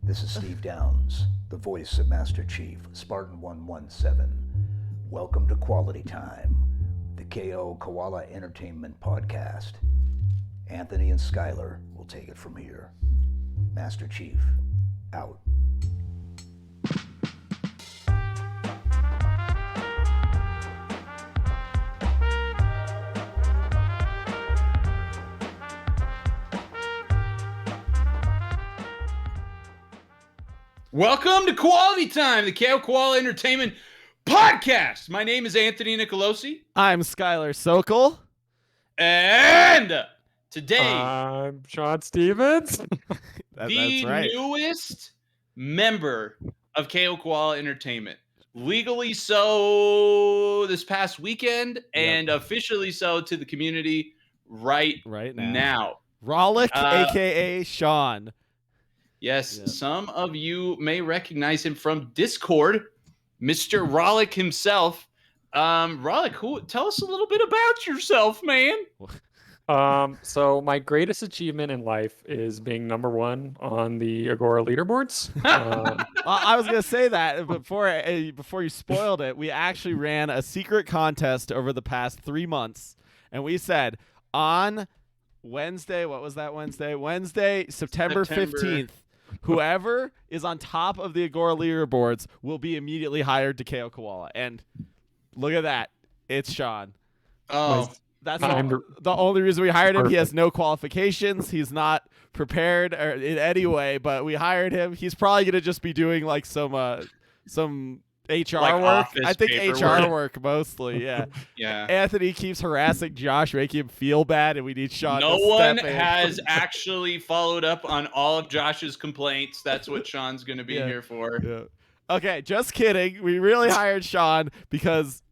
This is Steve Downs, the voice of Master Chief, Spartan 117. Welcome to Quality Time, the KO Koala Entertainment Podcast. Anthony and Skylar will take it from here. Master Chief, out. Welcome to Quality Time, the KO Koala Entertainment Podcast. My name is Anthony Nicolosi. I'm Skylar Sokol. And today, I'm Sean Stevens. the That's right. newest member of KO Koala Entertainment. Legally so this past weekend and officially so to the community right now. Rahlekk, a.k.a. Sean. Yes, Yep. Some of you may recognize him from Discord, Mr. Rahlekk himself. Rahlekk, tell us a little bit about yourself, man. So my greatest achievement in life is being number one on the Agora leaderboards. I was gonna say that before you spoiled it. We actually ran a secret contest over the past 3 months, and we said on Wednesday, what was that Wednesday? Wednesday, September 15th. Whoever is on top of the Agora leaderboards will be immediately hired to KO Koala. And look at that. It's Sean. Oh, That's the only reason we hired him. He has no qualifications. He's not prepared in any way, but we hired him. He's probably going to just be doing like some HR work. I think HR work mostly, yeah. Yeah. Anthony keeps harassing Josh, making him feel bad, and we need Sean No to one step in. has actually followed up on all of Josh's complaints. That's what Sean's going to be Yeah. here for. Yeah. Okay, just kidding. We really hired Sean because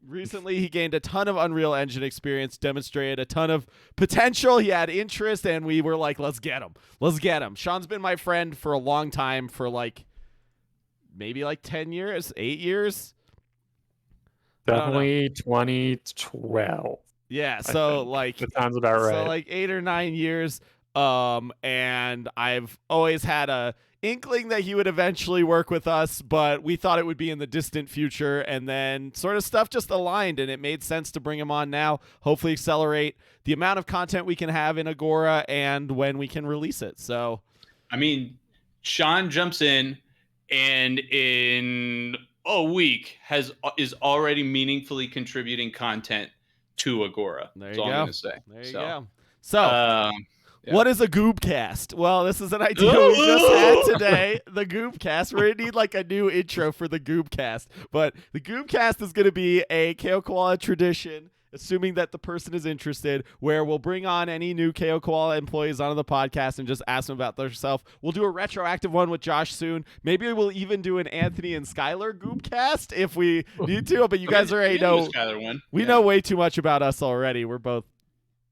recently he gained a ton of Unreal Engine experience, demonstrated a ton of potential. He had interest, and we were like, let's get him. Let's get him. Sean's been my friend for a long time, for maybe 10 years, 8 years. Definitely 2012. Yeah, I so think. That sounds about right. So 8 or 9 years. And I've always had a inkling that he would eventually work with us, but we thought it would be in the distant future, and then sort of stuff just aligned, and it made sense to bring him on now. Hopefully accelerate the amount of content we can have in Agora and when we can release it. So, I mean, Sean jumps in and in a week is already meaningfully contributing content to Agora. There you That's all go. I'm going to say. There you go. So, Yeah. What is a goobcast? Well, this is an idea we just had today. The goobcast. We're going to need a new intro for the goobcast. But the goobcast is going to be a KO Koala tradition, assuming that the person is interested, where we'll bring on any new KO Koala employees onto the podcast and just ask them about themselves. We'll do a retroactive one with Josh soon. Maybe we'll even do an Anthony and Skylar goobcast if we need to. But you guys already know. We know way too much about us already. We're both.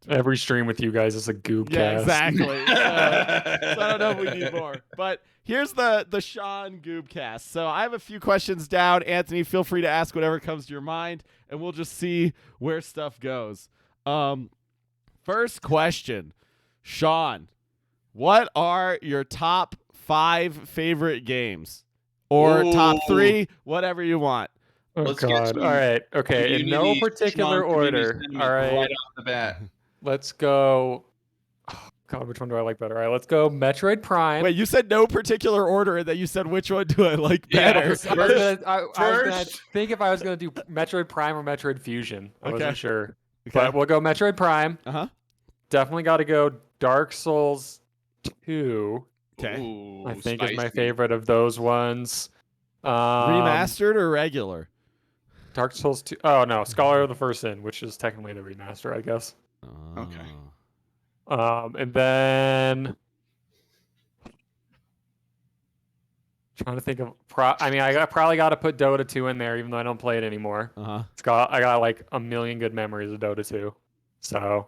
Every stream with you guys is a goobcast. Yeah, exactly. So I don't know if we need more. But here's the Sean Goobcast. So I have a few questions down. Anthony, feel free to ask whatever comes to your mind, and we'll just see where stuff goes. First question. Sean, what are your top 5 favorite games? Or top 3, whatever you want. Oh, Let's get God. All right. Okay. In no particular order. All right. Right off the bat. Let's go. Oh, God, which one do I like better? All right. Let's go Metroid Prime. Wait, you said no particular order, and then you said which one do I like better? I was gonna think if I was going to do Metroid Prime or Metroid Fusion. I wasn't sure. Okay. But we'll go Metroid Prime. Uh-huh. Definitely got to go Dark Souls 2. Okay. Ooh, I think is my spicy. favorite of those ones. Remastered or regular? Dark Souls 2. Oh, no. Scholar of the First Sin, which is technically the remaster, I guess. Okay. And then trying to think of I probably got to put Dota 2 in there, even though I don't play it anymore. Uh-huh. I got like a million good memories of Dota 2. So,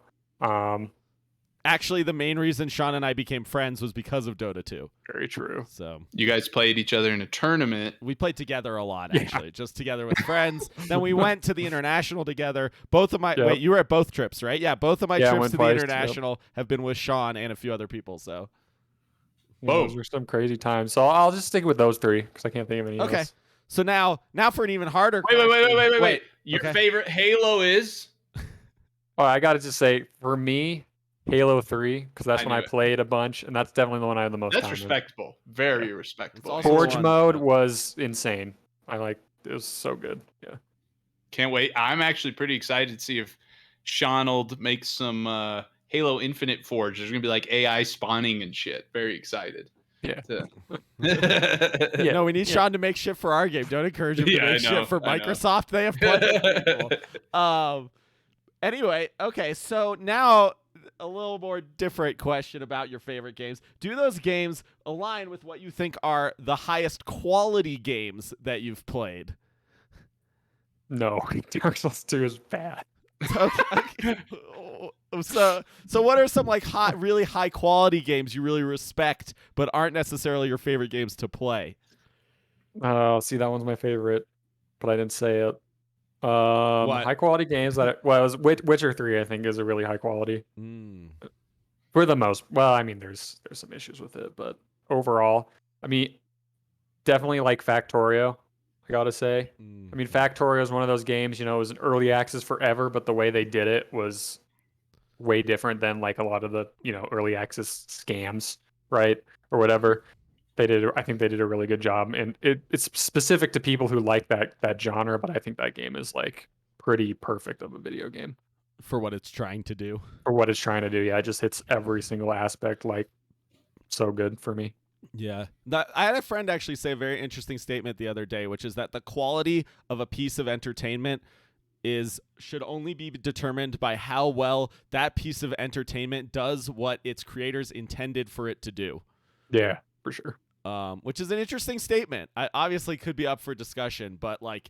Actually, the main reason Sean and I became friends was because of Dota 2. very true. So You guys played each other in a tournament. we played together a lot, actually, just together with friends. Then we went to the international together. Both of my wait, you were at both trips, right? Yeah, both of my Yeah, I trips went to the twice, international have been with Sean and a few other people. So Those were some crazy times. So I'll just stick with those three because I can't think of any else. So now for an even harder Wait. Your favorite Halo is? Oh, I got to just say, for me, Halo 3, because that's when I played a bunch, and that's definitely the one I had the most time That's respectable. Very respectable. Forge mode was insane. It was so good. Yeah. Can't wait. I'm actually pretty excited to see if Shonald makes some Halo Infinite Forge. There's going to be like AI spawning and shit. Very excited. Yeah. No, we need Sean to make shit for our game. Don't encourage him to make shit for Microsoft. They have plenty of people. Anyway, okay, so now a little more different question about your favorite games. Do those games align with what you think are the highest quality games that you've played? No, Dark Souls 2 is bad. Okay. So what are some like really high quality games you really respect but aren't necessarily your favorite games to play? See, that one's my favorite, but I didn't say it. High quality games that Witcher 3 I think is a really high quality. For the most, well, I mean there's some issues with it, but overall, I mean definitely like Factorio, I gotta say. I mean Factorio is one of those games, it was an early access forever, but the way they did it was way different than like a lot of the early access scams, right, or whatever. I think they did a really good job, and it's specific to people who like that genre. But I think that game is like pretty perfect of a video game for what it's trying to do. Yeah, it just hits every single aspect like so good for me. Yeah, I had a friend actually say a very interesting statement the other day, which is that the quality of a piece of entertainment should only be determined by how well that piece of entertainment does what its creators intended for it to do. Yeah, for sure. Which is an interesting statement. I obviously could be up for discussion, but like,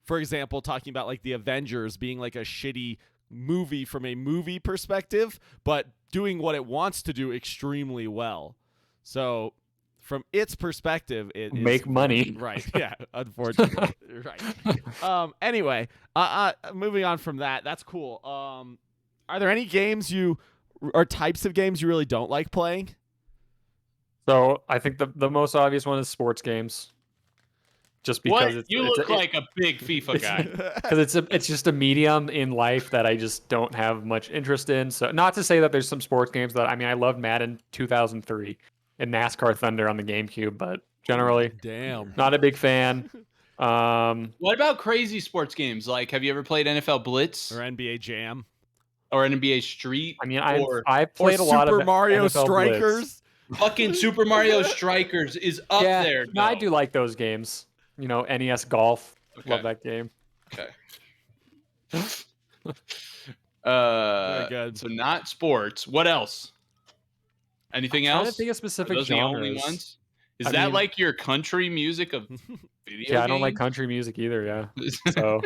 for example, talking about like the Avengers being like a shitty movie from a movie perspective, but doing what it wants to do extremely well. So from its perspective, it make money. Right. Yeah. Unfortunately. Right. Anyway, moving on from that, that's cool. Are there any games or types of games you really don't like playing? So I think the most obvious one is sports games, just because you look like a big FIFA guy. Because it's just a medium in life that I just don't have much interest in. So not to say that there's some sports games that I loved Madden 2003 and NASCAR Thunder on the GameCube, but generally, not a big fan. What about crazy sports games? Like, have you ever played NFL Blitz or NBA Jam or NBA Street? I mean, I've played a lot of Super Mario NFL Strikers. Blitz. Fucking Super Mario Strikers is up there. No, I do like those games. NES Golf. Okay. Love that game. Okay. Very good. So not sports. What else? Anything else? I'm trying to think of specific genres. The only ones? Is that like your country music of video games? I don't like country music either, yeah. So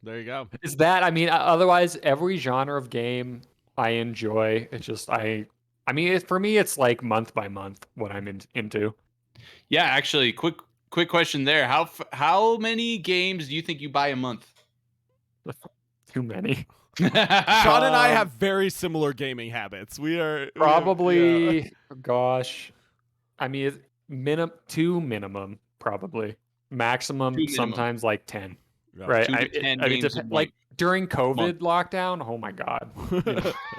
there you go. Is that, otherwise every genre of game I enjoy. It's just for me it's like month by month what I'm into. Yeah, actually, quick question there. How many games do you think you buy a month? Too many. Sean and I have very similar gaming habits. We are probably gosh. Two minimum, probably. Maximum sometimes like 10. Right. 2 to 10 games like during COVID lockdown, oh my God.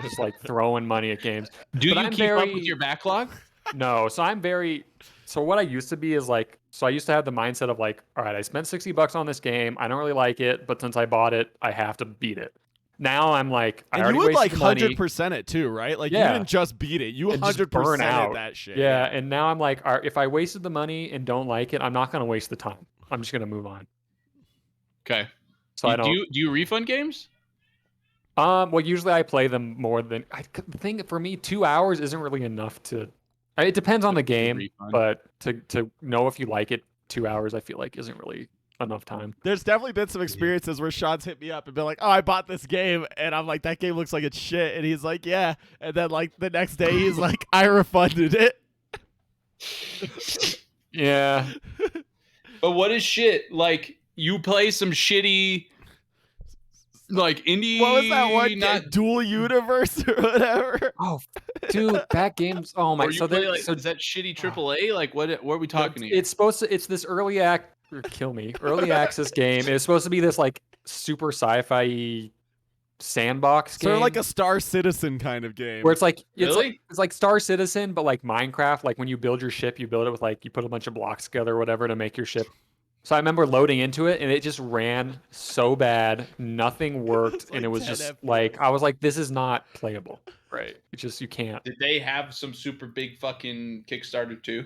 Just like throwing money at games. Do you keep up with your backlog? No. So what I used to be is like, I used to have the mindset of like, all right, I spent $60 on this game. I don't really like it, but since I bought it, I have to beat it. Now I'm like, I already wasted like money. 100% it too, right? Like you didn't just beat it, you 100% out that shit. Yeah, and now I'm like, if I wasted the money and don't like it, I'm not going to waste the time. I'm just going to move on. Okay. So I don't. Do you refund games? Well, usually I play them more than the thing for me. 2 hours isn't really enough to. It depends on the game, but to know if you like it, 2 hours I feel like isn't really enough time. There's definitely been some experiences where Sean's hit me up and been like, "Oh, I bought this game," and I'm like, "That game looks like it's shit," and he's like, "Yeah," and then like the next day he's like, "I refunded it." Yeah. But what is shit? Like you play some shitty Like indie. What was that one? Not Dual Universe or whatever. Oh, dude, that game's. Oh my. Or you So play there. like So is that shitty AAA? Like what are we talking here? it's supposed to. It's this early early access game. It's supposed to be this like super sci-fi sandbox game. Sort of like a Star Citizen kind of game. Where it's like Really? it's like Star Citizen, but like Minecraft. Like when you build your ship, you build it with like you put a bunch of blocks together or whatever to make your ship. So I remember loading into it and it just ran so bad, nothing worked, and it was just like I was like, this is not playable. Right. It's just you can't. Did they have some super big fucking Kickstarter too?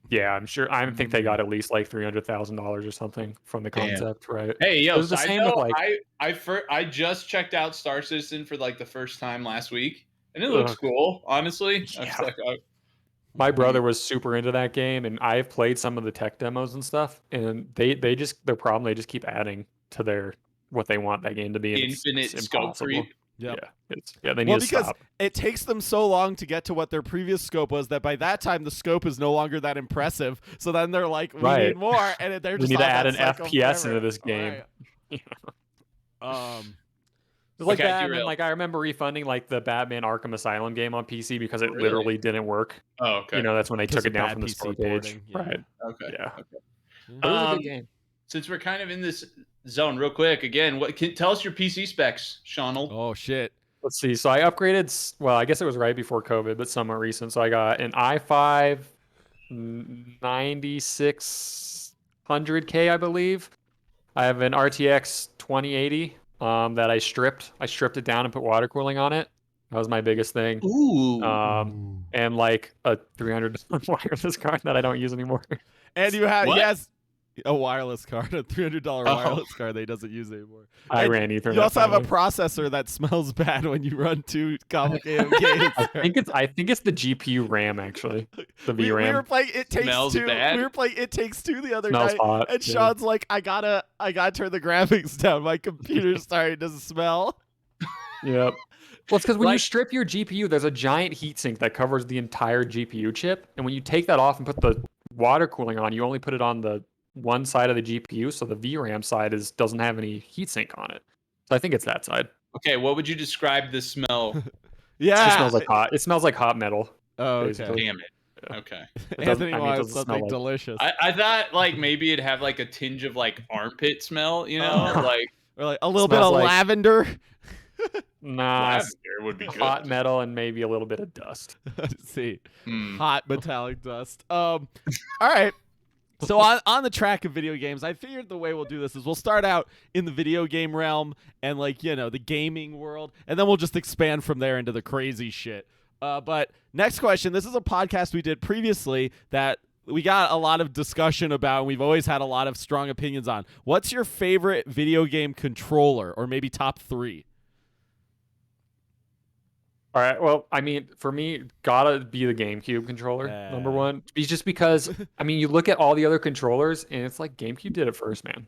Yeah, I'm sure. I think they got at least like $300,000 or something from the concept, right? Hey, yo, it was the same with like I just checked out Star Citizen for like the first time last week, and it looks cool. Honestly, Yeah. My brother was super into that game, and I've played some of the tech demos and stuff, and they just their problem, they just keep adding to what they want that game to be. And infinite it's scope creep. Yep. They need to because stop. it takes them so long to get to what their previous scope was that by that time the scope is no longer that impressive. So then they're like, we need more, and they're just we need to add an cycle FPS forever. into this game. Right. Like that, and then, like I remember refunding like the Batman Arkham Asylum game on PC because it literally didn't work. Oh, okay. You know, that's when they took it down from the PC store porting, page. yeah. Right. Okay. Yeah. Okay. But it was a good game. Since we're kind of in this zone, real quick, again, tell us your PC specs, Seanel? Oh shit. Let's see. So I upgraded. Well, I guess it was right before COVID, but somewhat recent. So I got an i5 9600K, I believe. I have an RTX 2080 that I stripped. I stripped it down and put water cooling on it. That was my biggest thing. Ooh. And like a $300 wireless card that I don't use anymore. And you have What? he has a wireless card, a $300 wireless card that he doesn't use anymore. I ran Ethernet. You also have a finally. processor that smells bad when you run too complicated games. I think it's the GPU RAM actually. The we VRAM. were playing It Takes Smells Two. bad? We were playing It Takes Two the other Smells night, hot, and yeah. Sean's like, I gotta turn the graphics down. My computer's starting to smell. Yep. Well, it's because when you strip your GPU, there's a giant heatsink that covers the entire GPU chip, and when you take that off and put the water cooling on, you only put it on the one side of the GPU, so the VRAM side doesn't have any heatsink on it. So I think it's that side. Okay, what would you describe the smell? Yeah. It smells like hot. It smells like hot metal. Oh, okay. basically. Damn it. Okay. Anthony it wants doesn't smell something like- delicious. I thought like maybe it'd have like a tinge of like armpit smell, you know? Like Or like a little bit Smells of like- lavender. Nah, lavender would be good. hot metal and maybe a little bit of dust. Let's see. Hmm. Hot metallic dust. All right. So on the track of video games, I figured the way we'll do this is we'll start out in the video game realm and like, you know, the gaming world, and then we'll just expand from there into the crazy shit. But next question, this is a podcast we did previously that we got a lot of discussion about, and we've always had a lot of strong opinions on. What's your favorite video game controller, or maybe top 3? All right. Well, I mean, for me, gotta be the GameCube controller, number one. It's just because, I mean, you look at all the other controllers, and it's like GameCube did it first, man.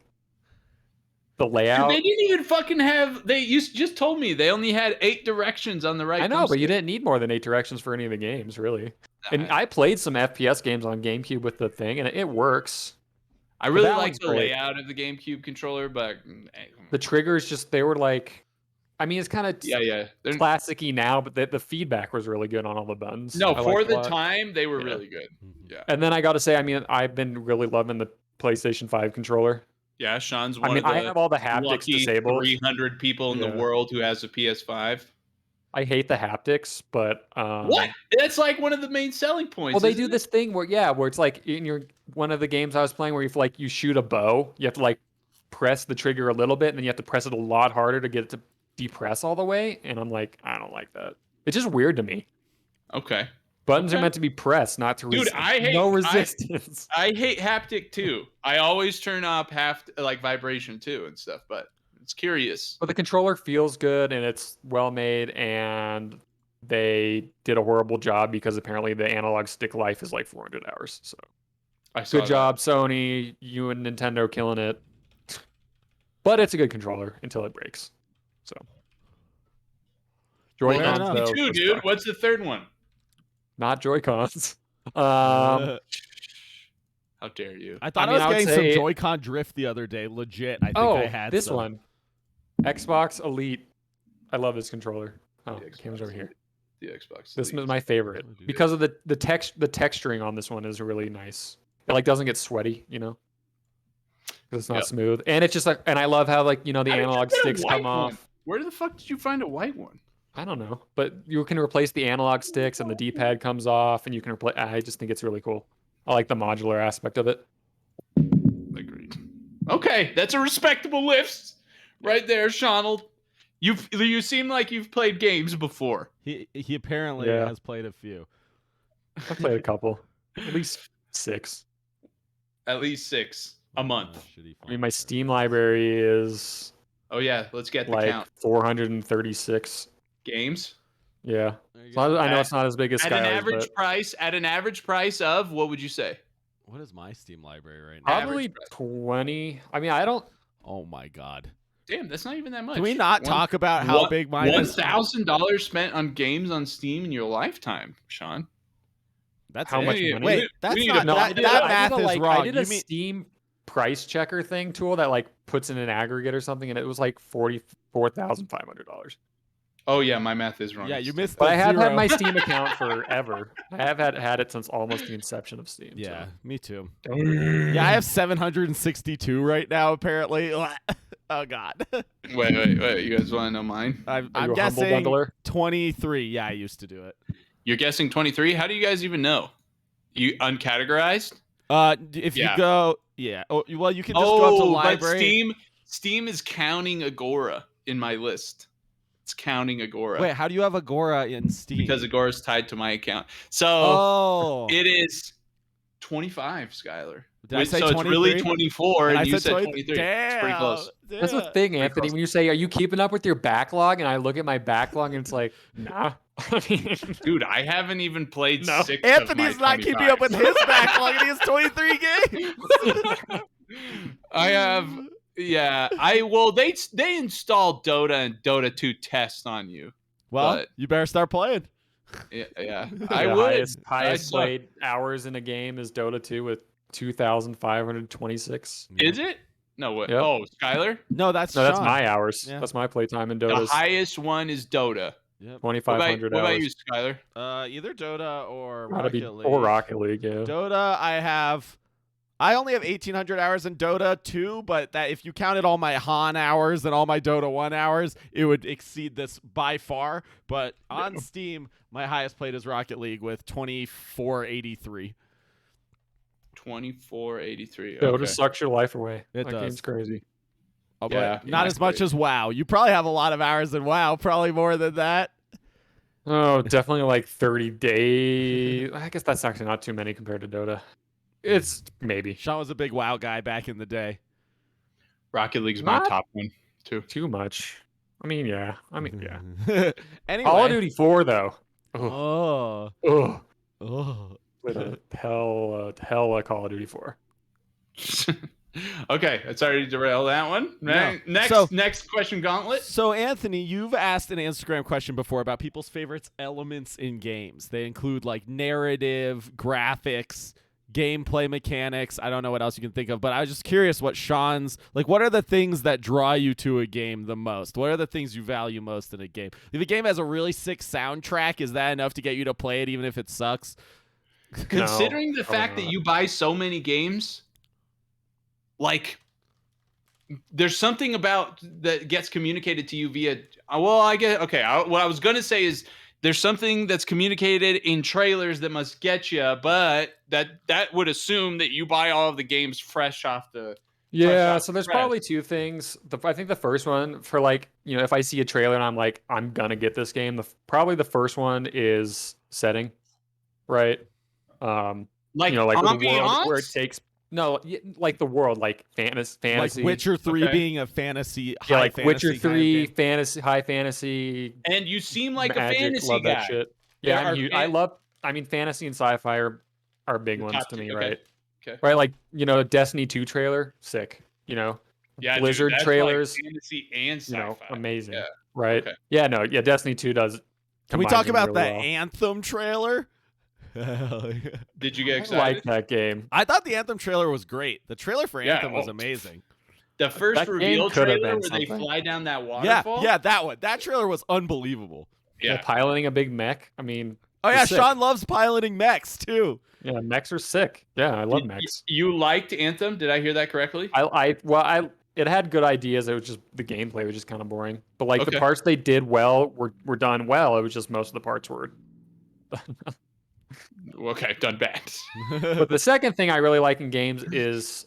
The layout. Dude, they didn't even fucking have. You just told me they only had 8 directions on the right. I know, but you didn't need more than 8 directions for any of the games, really. And I played some FPS games on GameCube with the thing, and it works. I really that like one's the great. layout of the GameCube controller, but The triggers just, they were like, I mean, it's kind of yeah. classic-y now, but the feedback was really good on all the buttons. No, I for liked a the lot. time, they were Yeah. really good. Yeah. And then I got to say, I mean, I've been really loving the PlayStation 5 controller. Yeah, Sean's one I mean, of the I have all the haptics lucky disabled. 300 people in the Yeah. world who has a PS5. I hate the haptics, but What? That's like one of the main selling points. Well, they isn't do it? this thing where it's like in one of the games I was playing where you shoot a bow, you have to like press the trigger a little bit, and then you have to press it a lot harder to get it to depress all the way. And I'm like, I don't like that. It's just weird to me. Okay. Buttons are Okay. meant to be pressed, not to Dude, I hate no resistance. I hate haptic too. I always turn off like vibration too and stuff, but it's curious. But the controller feels good and it's well made, and they did a horrible job because apparently the analog stick life is like 400 hours. So I saw good job, Sony. You and Nintendo killing it. But it's a good controller until it breaks. So Well, Fair that's enough. me though, too, was dude. fine. What's the third one? Not Joy-Cons. How dare you? I thought I mean, I I would was getting say- some Joy-Con drift the other day. Legit. I think I had this some. one. Xbox Elite. I love this controller. Oh, The the camera's over here. The Xbox. This Elite. is my favorite because of the texturing on this one is really nice. It like doesn't get sweaty, because it's not smooth, and it's just like, and I love how like the analog sticks come off. Where the fuck did you find a white one? I don't know, but you can replace the analog sticks and the D-pad comes off, and you can replace. I just think it's really cool. I like the modular aspect of it. Agreed. Okay, that's a respectable list right there, Shonald. You seem like you've played games before. He apparently has played a few. I've played a couple, at least 6. At least 6 a month. I mean, my Steam library is. Oh yeah, let's get the like count. 436 games. Yeah, so I know it's not as big as at Skylar's, an average but price. At an average price of what would you say? What is my Steam library right now? Probably 20. I mean, I don't. Oh my god. Damn, that's not even that much. Can we not talk about how big mine is? $1,000 spent on games on Steam in your lifetime, Sean. That's how much money? Wait, that's not. That math is wrong. I did a Steam price checker thing tool that like puts in an aggregate or something, and it was like $44,500. Oh yeah, my math is wrong. Yeah, you missed. But I have had my Steam account forever. I have had it since almost the inception of Steam. Yeah, so. me too. Yeah, I have 762 right now. Apparently. Oh god. Wait. You guys want to know mine? I'm guessing 23. Yeah, I used to do it. You're guessing 23. How do you guys even know? You uncategorized? If you go, Oh, well, you can just go up to library. But Steam is counting Agora in my list. It's counting Agora. Wait, how do you have Agora in Steam? Because Agora is tied to my account. So it is 25, Skylar. Did I say so 23? It's really 24, and you said 23. Damn, it's pretty close. Damn. That's the thing, Anthony. When you say, "Are you keeping up with your backlog?" and I look at my backlog, and it's like, nah. Dude, I haven't even played 6 Anthony's of my not keeping up with his backlog, and he has 23 games. I have, they installed Dota and Dota 2 tests on you. Well, you better start playing. Yeah. I would. Highest played hours in a game is Dota 2 with 2,526. Is it? No, what? Yep. Oh, Skylar? No, that's my hours. Yeah. That's my playtime in Dota. The highest one is Dota. Yep. 2,500 hours. What about you, Skylar? Either Dota or Rocket League. Or Rocket League, yeah. Dota, I only have 1,800 hours in Dota 2, but that if you counted all my Han hours and all my Dota 1 hours, it would exceed this by far. But on Steam, my highest played is Rocket League with 2483. 2483. Dota sucks your life away. That game's crazy. Oh, but not as much as WoW. You probably have a lot of hours in WoW, probably more than that. Oh, definitely like 30 days. I guess that's actually not too many compared to Dota. It's maybe. Sean was a big WoW guy back in the day. Rocket League's my top one, too. Too much. I mean, yeah. Anyway. Call of Duty 4, though. Oh. With a hell Call of Duty 4. Okay, sorry to derail that one. No. Next question, Gauntlet. So, Anthony, you've asked an Instagram question before about people's favorites elements in games. They include like narrative, graphics, gameplay mechanics. I don't know what else you can think of, but I was just curious what Sean's like. What are the things that draw you to a game the most? What are the things you value most in a game? If a game has a really sick soundtrack, is that enough to get you to play it even if it sucks? Considering the fact that you buy so many games, like there's something about that gets communicated to you via what I was gonna say is there's something that's communicated in trailers that must get you, but that would assume that you buy all of the games fresh off the so there's probably two things. I think the first one for like, if I see a trailer and I'm like, I'm gonna get this game, probably the first one is setting, right? Like the world where it takes like the world, like fantasy, like Witcher 3 being a fantasy, like Witcher 3 fantasy, high fantasy. And you seem like magic, a fantasy love guy. That shit. Yeah, I mean, fantasy and sci-fi are big ones to me, right? Okay. Right, like Destiny 2 trailer, sick. Blizzard trailers, like fantasy and sci-fi. Amazing. Yeah. Right. Okay. Yeah, Destiny 2 does. Can we talk about really the Anthem trailer? Did you get excited? I like that game. I thought the Anthem trailer was great. The trailer for Anthem was amazing. The first That reveal game could have trailer been where they something. fly down that waterfall. Yeah, that one. That trailer was unbelievable. Yeah, piloting a big mech. I mean, Oh yeah, sick. Sean loves piloting mechs too. Yeah, mechs are sick. Yeah, I love mechs. You liked Anthem? Did I hear that correctly? It had good ideas. It was just the gameplay was just kind of boring. But like the parts they did well were done well. It was just most of the parts were okay, done bad. But the second thing I really like in games is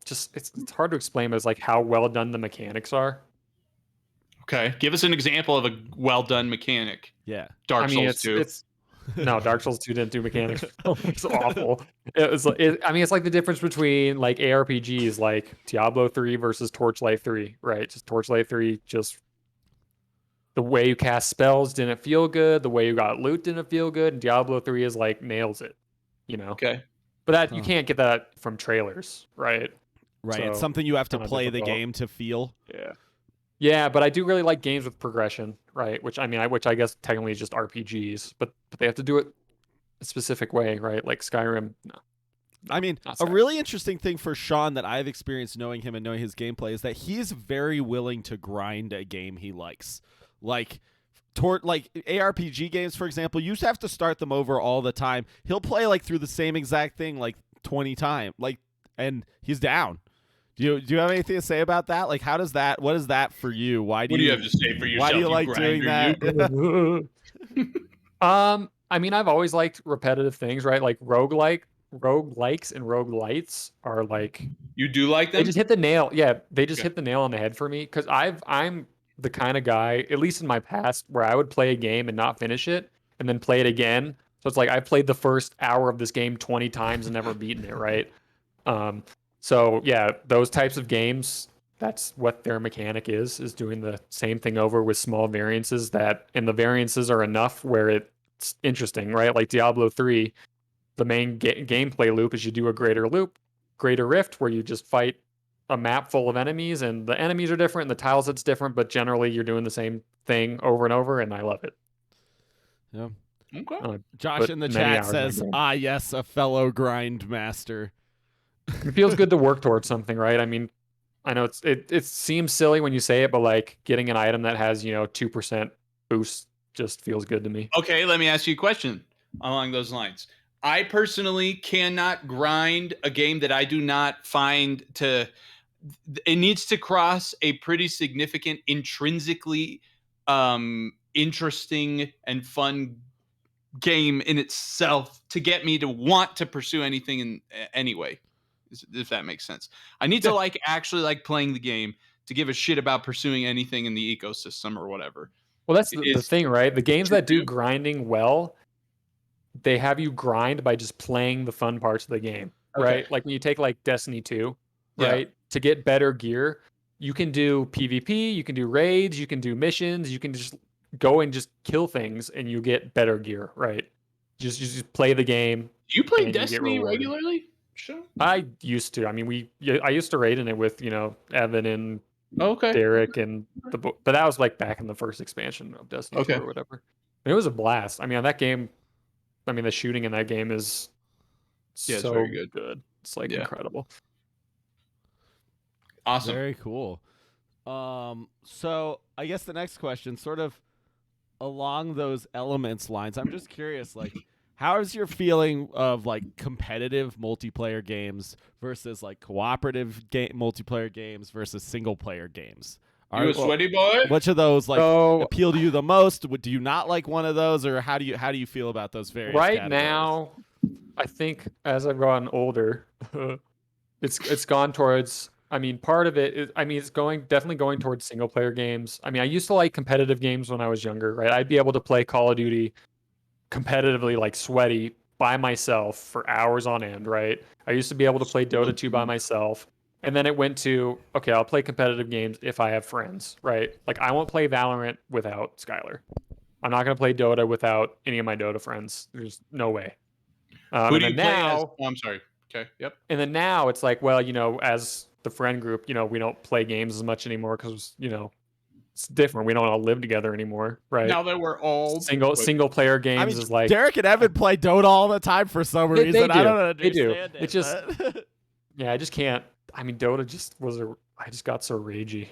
just it's hard to explain, but it's like how well done the mechanics are. Okay, give us an example of a well done mechanic. Yeah, Dark Souls 2. No, Dark Souls 2 didn't do mechanics. It's awful. It's like the difference between like ARPGs like Diablo 3 versus Torchlight 3, right? Just Torchlight 3, just the way you cast spells didn't feel good. The way you got loot didn't feel good. And Diablo 3 is like nails it, you know? Okay. But you can't get that from trailers, right? Right. So, it's something you have to play difficult. the game to feel. Yeah. Yeah, but I do really like games with progression, right? Which I guess technically is just RPGs, but they have to do it a specific way, right? Like Skyrim. No. I mean, a really interesting thing for Sean that I've experienced knowing him and knowing his gameplay is that he's very willing to grind a game he likes. Like ARPG games, for example, you just have to start them over all the time. He'll play like through the same exact thing like 20 times, and he's down. Do you have anything to say about that? Like, what is that for you? What do you have to say for yourself? Why do you like doing that? I mean, I've always liked repetitive things, right? Like roguelikes and roguelites are like, you do like them? They just hit the nail. Yeah, they just hit the nail on the head for me because I'm the kind of guy, at least in my past, where I would play a game and not finish it and then play it again. So it's like I played the first hour of this game 20 times and never beaten it, right? So yeah, those types of games, that's what their mechanic is doing the same thing over with small variances and the variances are enough where it's interesting, right? Like Diablo 3, the main gameplay loop is you do a greater rift where you just fight a map full of enemies and the enemies are different and the tile set's different, but generally you're doing the same thing over and over and I love it. Yeah. Okay. Josh in the chat says, yes, a fellow grind master. It feels good to work towards something, right? I mean, I know it seems silly when you say it, but like getting an item that has 2% boost just feels good to me. Okay, let me ask you a question along those lines. I personally cannot grind a game that I do not find it needs to cross a pretty significant intrinsically interesting and fun game in itself to get me to want to pursue anything in any way. If that makes sense. I need to actually like playing the game to give a shit about pursuing anything in the ecosystem or whatever. Well, that's the thing, right? The games that do grinding well, they have you grind by just playing the fun parts of the game, right? Like when you take like Destiny 2, right? To get better gear, you can do PvP, you can do raids, you can do missions, you can just go and just kill things and you get better gear, right? Just play the game. Do you play Destiny regularly? Sure. I used to. I mean, I used to raid in it with Evan and Derek and but that was like back in the first expansion of Destiny 2 or whatever. And it was a blast. I mean, that game. I mean, the shooting in that game is it's very good. It's like incredible. Awesome. Very cool. So I guess the next question, sort of along those elements lines, I'm just curious, like, how is your feeling of like competitive multiplayer games versus like cooperative multiplayer games versus single player games? You a sweaty boy? Which of those appeal to you the most? Do you not like one of those, or how do you feel about those various categories? Now, I think as I've gotten older, it's gone towards. I mean, part of it is. I mean, it's definitely going towards single player games. I mean, I used to like competitive games when I was younger, right? I'd be able to play Call of Duty competitively, like sweaty, by myself for hours on end, right? I used to be able to play Dota 2 by myself. And then it went to, okay, I'll play competitive games if I have friends, right? Like, I won't play Valorant without Skylar. I'm not going to play Dota without any of my Dota friends. There's no way. Who do you play as? Oh, I'm sorry. Okay, yep. And then now it's like, well, as the friend group, we don't play games as much anymore because, it's different. We don't all live together anymore, right? Now that we're all single player games is like Derek and Evan play Dota all the time for some reason. I don't understand it. It's just I just can't. I mean, Dota I just got so ragey.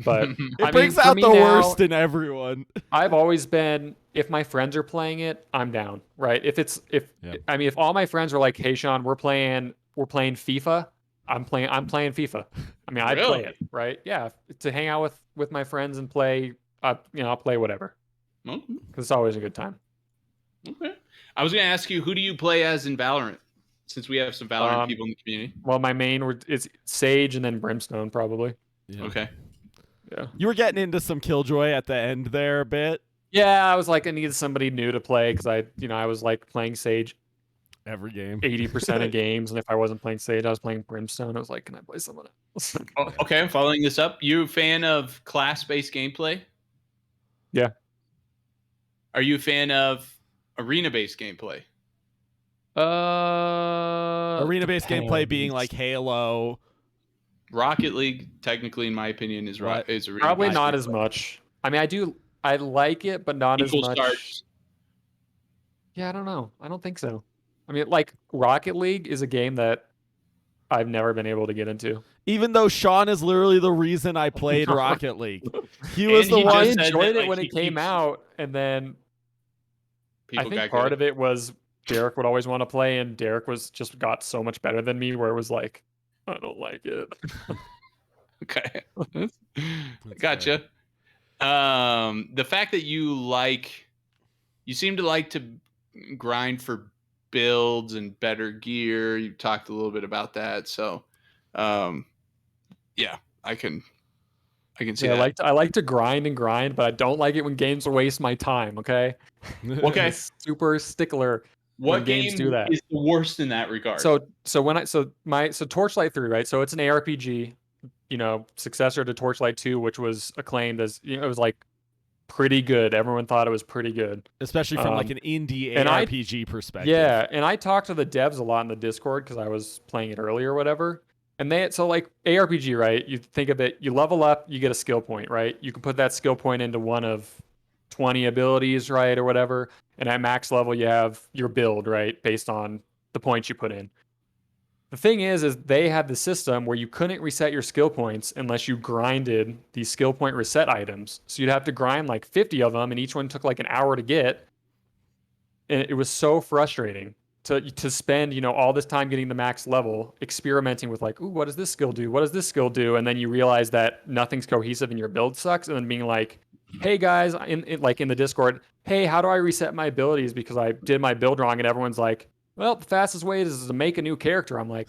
But it brings out the worst in everyone. I've always been, if my friends are playing it, I'm down, right? If all my friends are like, "Hey, Sean, we're playing FIFA," I'm playing FIFA. I mean, I'd play it, right? Yeah, to hang out with my friends and play. I'll play whatever. Because it's always a good time. Okay. I was gonna ask you, who do you play as in Valorant? Since we have some Valorant people in the community. Well, my main is Sage and then Brimstone, probably. Yeah. Okay. Yeah. You were getting into some Killjoy at the end there a bit. Yeah, I was like, I needed somebody new to play because I was like playing Sage every game, 80% of games, and if I wasn't playing Sage, I was playing Brimstone. I was like, can I play someone else? Okay, I'm following this up. You a fan of class-based gameplay? Yeah. Are you a fan of arena-based gameplay? Arena-based gameplay being like Halo. Rocket League, technically, in my opinion, is arena. Probably not as much. I mean, I like it, but not as much. Starts. Yeah, I don't know. I don't think so. I mean, like Rocket League is a game that I've never been able to get into. Even though Sean is literally the reason I played Rocket League. He was the one. I enjoyed it when it came out, and then I think part of it was Derek would always want to play, and Derek just got so much better than me, where it was like, I don't like it. Okay. Gotcha. The fact that you seem to like to grind for builds and better gear. You talked a little bit about that. So, yeah, I can see that. I like to grind, but I don't like it when games waste my time. Okay. Okay. Super stickler. What games do that is the worst in that regard? So Torchlight 3, right? So it's an ARPG, successor to Torchlight 2, which was acclaimed as, it was like pretty good. Everyone thought it was pretty good, especially from like an indie ARPG perspective. Yeah, and I talked to the devs a lot in the Discord because I was playing it earlier or whatever. And like ARPG, right? You think of it, you level up, you get a skill point, right? You can put that skill point into one of 20 abilities, right, or whatever. And at max level, you have your build, right, based on the points you put in. The thing is they had the system where you couldn't reset your skill points unless you grinded these skill point reset items. So you'd have to grind like 50 of them, and each one took like an hour to get. And it was so frustrating to spend, all this time getting the max level, experimenting with like, ooh, what does this skill do? What does this skill do? And then you realize that nothing's cohesive and your build sucks. And then being like, hey guys, in the Discord, hey, how do I reset my abilities because I did my build wrong? And everyone's like, well, the fastest way is to make a new character. I'm like,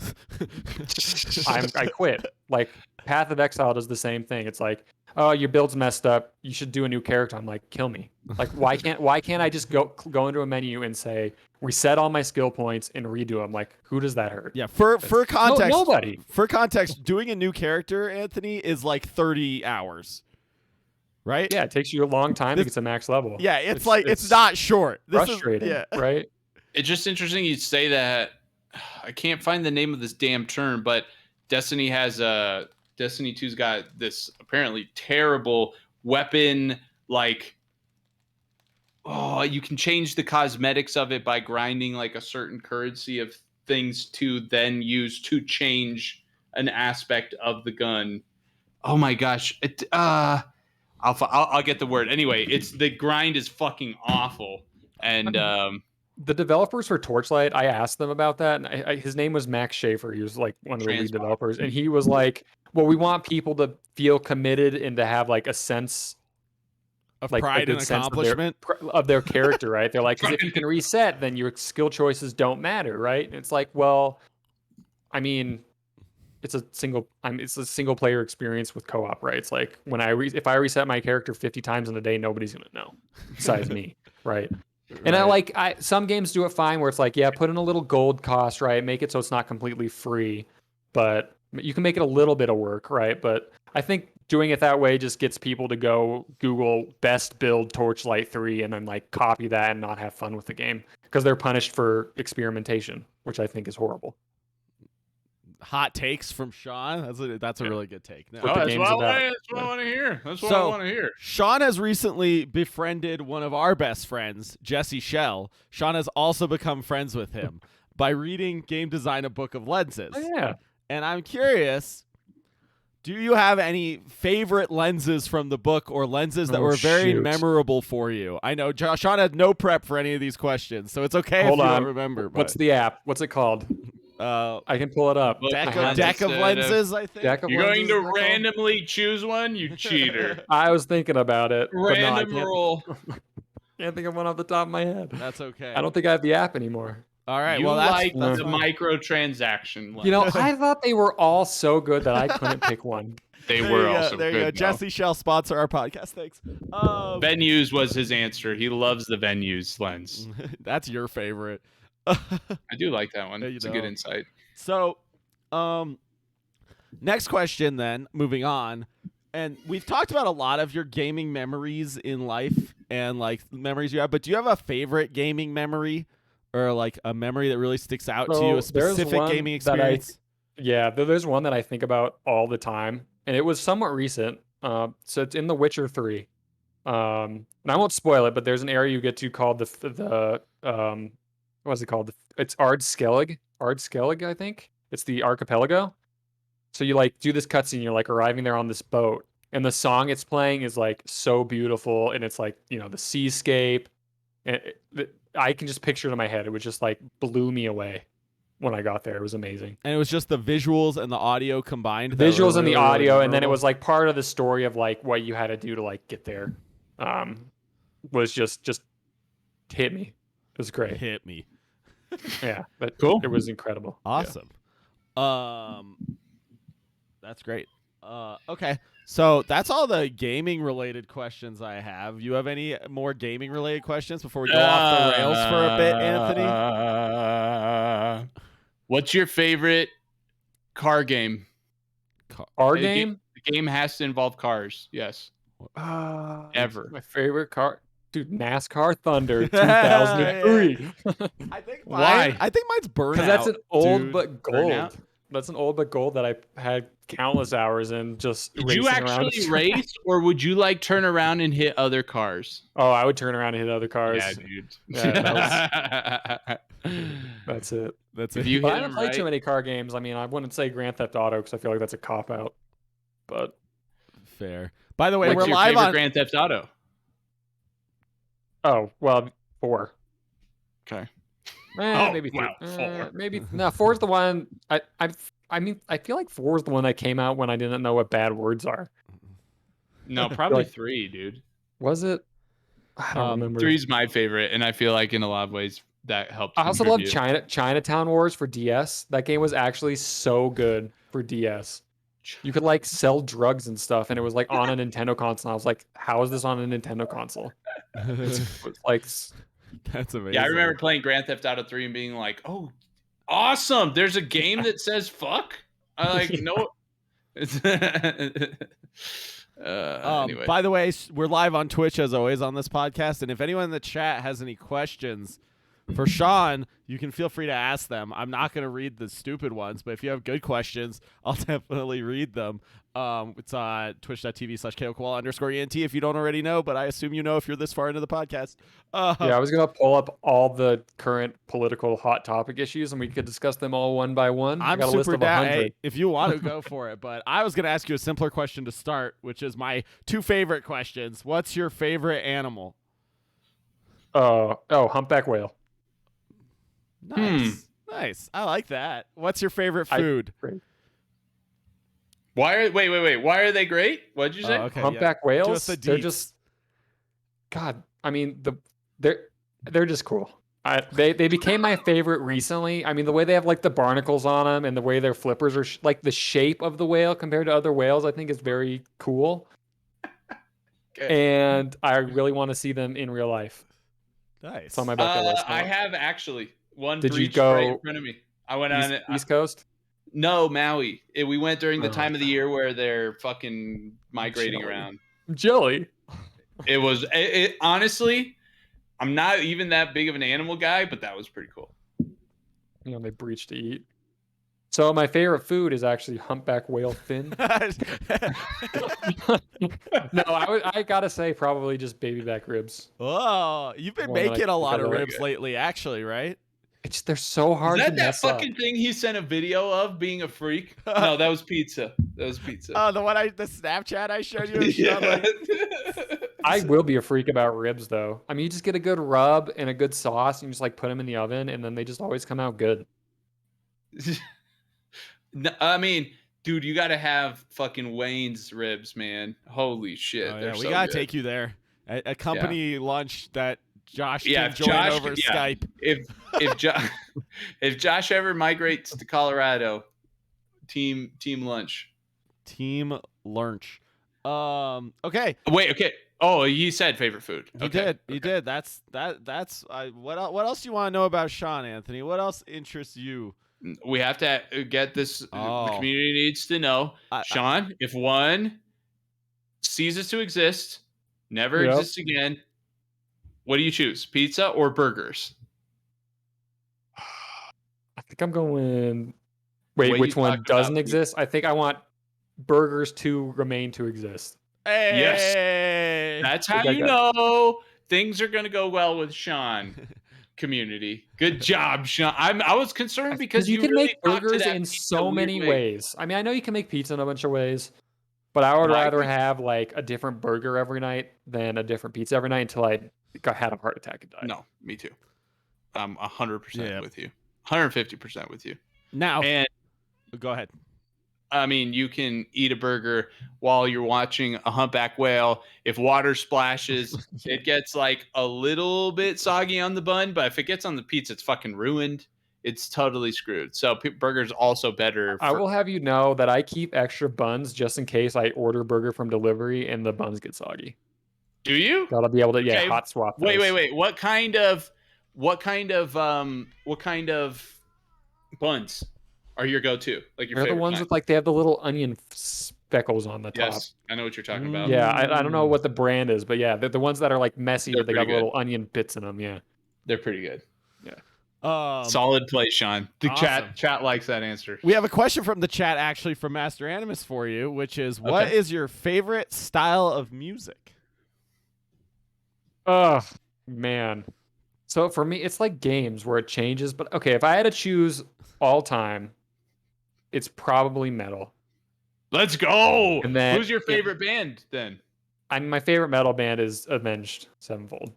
I quit. Like Path of Exile does the same thing. It's like, oh, your build's messed up. You should do a new character. I'm like, kill me. Like, why can't I just go into a menu and say reset all my skill points and redo them? Like, who does that hurt? Yeah, for context, nobody. For context, doing a new character, Anthony, is like 30 hours. Right? Yeah, it takes you a long time to get to max level. Yeah, it's not short. Frustrating, right? It's just interesting you say that. I can't find the name of this damn term, but Destiny 2's got this apparently terrible weapon, like, you can change the cosmetics of it by grinding like a certain currency of things to then use to change an aspect of the gun. Oh my gosh. I'll get the word. Anyway, the grind is fucking awful. And the developers for Torchlight, I asked them about that, and his name was Max Schaefer. He was like one of the lead developers, and he was like, well, we want people to feel committed and to have like a sense of like pride and accomplishment of their character, right? They're like, because if you can reset, then your skill choices don't matter, right? And it's like, well, I mean, it's a single player experience with co-op, right? It's like when if I reset my character 50 times in a day, nobody's gonna know besides me, right? And right. Some games do it fine where it's like, yeah, put in a little gold cost, right? Make it so it's not completely free, but you can make it a little bit of work, right? But I think doing it that way just gets people to go Google best build Torchlight 3 and then like copy that and not have fun with the game because they're punished for experimentation, which I think is horrible. Hot takes from Sean. That's a really good take. No. That's what I want to hear. That's what I want to hear. Sean has recently befriended one of our best friends, Jesse Shell. Sean has also become friends with him by reading Game Design: A Book of Lenses. Oh, yeah. And I'm curious, do you have any favorite lenses from the book or lenses that were very memorable for you? I know Sean had no prep for any of these questions, so it's okay if you don't remember. What's the app? What's it called? I can pull it up. Deck of lenses, I think. You're going to randomly choose one? You cheater. I was thinking about it. Random roll. Can't think of one off the top of my head. That's okay. I don't think I have the app anymore. All right. You well, that's the microtransaction lens. You know, I thought they were all so good that I couldn't pick one. They were also there good. You go. Though. Jesse shall sponsor our podcast. Thanks. Venues was his answer. He loves the Venues lens. That's your favorite. I do like that one. It's a good insight. So, next question then, moving on. And we've talked about a lot of your gaming memories in life and like memories you have, but do you have a favorite gaming memory or like a memory that really sticks out to you, a specific gaming experience? There's one that I think about all the time, and it was somewhat recent. So it's in The Witcher 3. And I won't spoil it, but there's an area you get to called the what's it called? It's Ard Skellig, I think. It's the archipelago. So you like do this cutscene, you're like arriving there on this boat, and the song it's playing is like so beautiful, and it's like, you know, the seascape. And I can just picture it in my head. It was just like blew me away when I got there. It was amazing. And it was just the visuals and the audio combined. Visuals and the audio, and then it was like part of the story of like what you had to do to like get there. Was just hit me. It was great. Hit me. Yeah, but cool. It was incredible. Awesome. That's great. Okay. So that's all the gaming related questions I have. You have any more gaming related questions before we go off the rails for a bit, Anthony? What's your favorite car game? Car game? The game has to involve cars. Yes. Ever. My favorite car. Dude, NASCAR Thunder 2003. I think Why? I think mine's Burnout. Because that's an old but gold. Burnout? That's an old but gold that I had countless hours in just Did you actually race, or would you like turn around and hit other cars? Oh, I would turn around and hit other cars. Yeah, dude. Yeah, that's it. That's if it. you But hit I don't them play right, too many car games. I mean, I wouldn't say Grand Theft Auto because I feel like that's a cop out. But fair. By the way, what's we're your live favorite on Grand Theft Auto. Oh, well, 4. Okay. Maybe 3. 4. Maybe no. 4 is the one. I mean, I feel like 4 is the one that came out when I didn't know what bad words are. No, probably 3, dude. Was it? I don't remember. 3's my favorite, and I feel like in a lot of ways that helped. I also love Chinatown Wars for DS. That game was actually so good for DS. You could like sell drugs and stuff, and it was like on a Nintendo console. I was like, how is this on a Nintendo console? It's like, that's amazing. Yeah, I remember playing Grand Theft Auto 3 and being like, oh, awesome. There's a game that says fuck. I like, no. Anyway. By the way, we're live on Twitch as always on this podcast, and if anyone in the chat has any questions for Sean, you can feel free to ask them. I'm not going to read the stupid ones, but if you have good questions, I'll definitely read them. It's on twitch.tv/KOKoala_ENT if you don't already know, but I assume you know if you're this far into the podcast. Yeah, I was going to pull up all the current political hot topic issues, and we could discuss them all one by one. I'm got a list super of down. 100. Hey, if you want to go for it, but I was going to ask you a simpler question to start, which is my 2 favorite questions. What's your favorite animal? Humpback whale. Nice. I like that. What's your favorite food? Wait. Why are they great? What'd you say? Okay, humpback whales. They're just. God, I mean they're just cool. They became my favorite recently. I mean, the way they have like the barnacles on them and the way their flippers are like the shape of the whale compared to other whales, I think is very cool. And I really want to see them in real life. Nice. It's on my bucket list. I have actually. One Did you breach go right in front of me. I went on it. East Coast? No, Maui. We went during the time of the year where they're fucking migrating around. Jelly. It was honestly, I'm not even that big of an animal guy, but that was pretty cool. You know, they breach to eat. So my favorite food is actually humpback whale fin. No, I gotta say probably just baby back ribs. Oh, you've been making a lot of ribs lately, actually, right? They're so hard Is to that mess fucking up. thing he sent a video of being a freak? No, that was pizza. That was pizza. Oh, the Snapchat I showed you. Yeah. Like, I will be a freak about ribs, though. I mean, you just get a good rub and a good sauce, and you just like put them in the oven, and then they just always come out good. No, I mean, dude, you got to have fucking Wayne's ribs, man. Holy shit. oh, They're yeah, we so gotta good. take you there. A company lunch that Josh Yeah, can if join Josh, over yeah, Skype. if Josh ever migrates to Colorado, team lunch. Team lunch. Okay. Wait, okay. Oh, you said favorite food. He Okay. did. He did. That's what else do you want to know about Sean, Anthony? What else interests you? We have to get this. The community needs to know. Sean, if one ceases to exist, never exists again, what do you choose? Pizza or burgers? I think I'm going. Wait, which one doesn't exist? I think I want burgers to remain to exist. Hey! Yes. That's how you know things are going to go well with Sean. Community. Good job, Sean. I was concerned because you can really make burgers in so many ways. I mean, I know you can make pizza in a bunch of ways, but I would rather have like a different burger every night than a different pizza every night until I had a heart attack and died. No, me too. I'm 100% with you. 150% with you. Now, and go ahead. I mean, you can eat a burger while you're watching a humpback whale. If water splashes, it gets like a little bit soggy on the bun, but if it gets on the pizza, it's fucking ruined. It's totally screwed. So burgers also better. I will have you know that I keep extra buns just in case I order burger from delivery and the buns get soggy. Do you? Gotta be able to hot swap those. Wait. What kind of buns are your go-to? Like your They're favorite the ones kind? with like they have the little onion speckles on the top. Yes, I know what you're talking about. Yeah, I don't know what the brand is, but yeah, they're the ones that are like messy, but they got little onion bits in them. Yeah, they're pretty good. Yeah. Solid play, Sean. The awesome. chat likes that answer. We have a question from the chat actually from Master Animus for you, which is what is your favorite style of music? Oh man. So for me, it's like games where it changes. But okay, if I had to choose all time, it's probably metal. Let's go. And then, who's your favorite band then? My favorite metal band is Avenged Sevenfold.